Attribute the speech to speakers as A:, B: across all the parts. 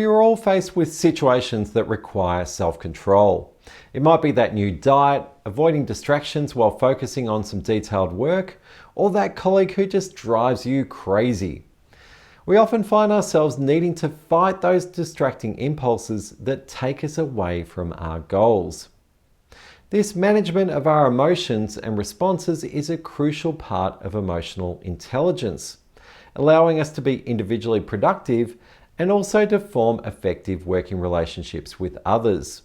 A: We are all faced with situations that require self-control. It might be that new diet, avoiding distractions while focusing on some detailed work, or that colleague who just drives you crazy. We often find ourselves needing to fight those distracting impulses that take us away from our goals. This management of our emotions and responses is a crucial part of emotional intelligence, allowing us to be individually productive and also to form effective working relationships with others.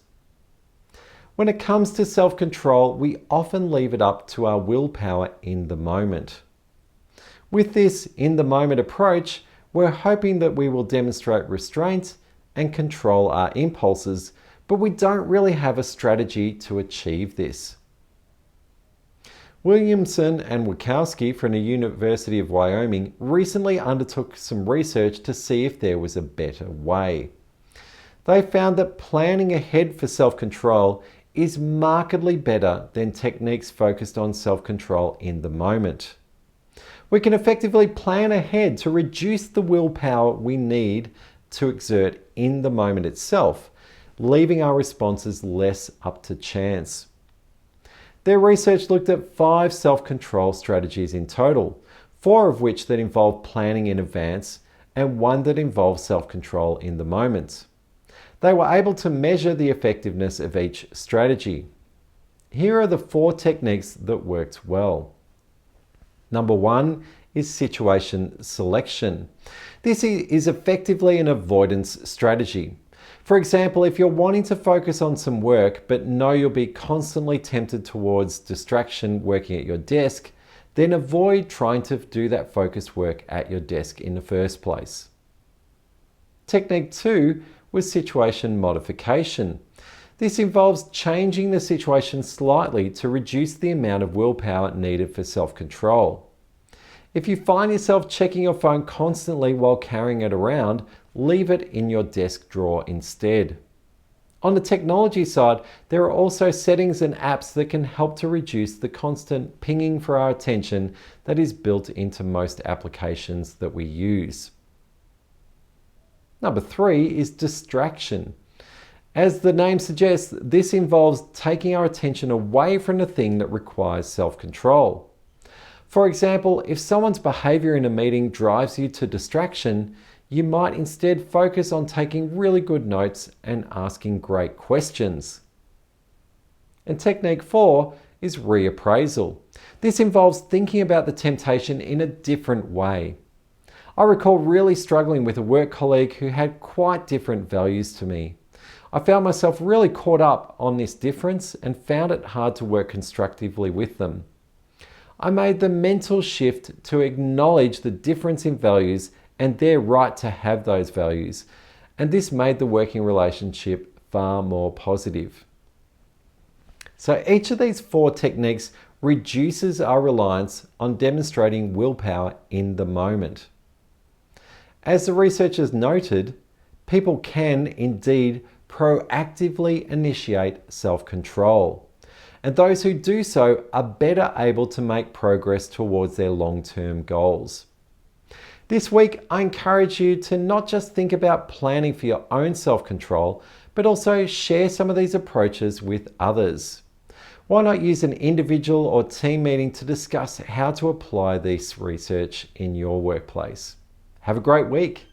A: When it comes to self-control, we often leave it up to our willpower in the moment. With this in-the-moment approach, we're hoping that we will demonstrate restraint and control our impulses, but we don't really have a strategy to achieve this. Williamson and Wachowski from the University of Wyoming recently undertook some research to see if there was a better way. They found that planning ahead for self-control is markedly better than techniques focused on self-control in the moment. We can effectively plan ahead to reduce the willpower we need to exert in the moment itself, leaving our responses less up to chance. Their research looked at 5 self-control strategies in total, 4 of which that involve planning in advance and 1 that involves self-control in the moment. They were able to measure the effectiveness of each strategy. Here are the 4 techniques that worked well. Number 1 is situation selection. This is effectively an avoidance strategy. For example, if you're wanting to focus on some work but know you'll be constantly tempted towards distraction working at your desk, then avoid trying to do that focused work at your desk in the first place. Technique 2 was situation modification. This involves changing the situation slightly to reduce the amount of willpower needed for self-control. If you find yourself checking your phone constantly while carrying it around, leave it in your desk drawer instead. On the technology side, there are also settings and apps that can help to reduce the constant pinging for our attention that is built into most applications that we use. Number 3 is distraction. As the name suggests, this involves taking our attention away from the thing that requires self-control. For example, if someone's behavior in a meeting drives you to distraction, you might instead focus on taking really good notes and asking great questions. And technique 4 is reappraisal. This involves thinking about the temptation in a different way. I recall really struggling with a work colleague who had quite different values to me. I found myself really caught up on this difference and found it hard to work constructively with them. I made the mental shift to acknowledge the difference in values and their right to have those values, and this made the working relationship far more positive. So each of these 4 techniques reduces our reliance on demonstrating willpower in the moment. As the researchers noted, people can indeed proactively initiate self-control, and those who do so are better able to make progress towards their long-term goals. This week, I encourage you to not just think about planning for your own self-control, but also share some of these approaches with others. Why not use an individual or team meeting to discuss how to apply this research in your workplace? Have a great week.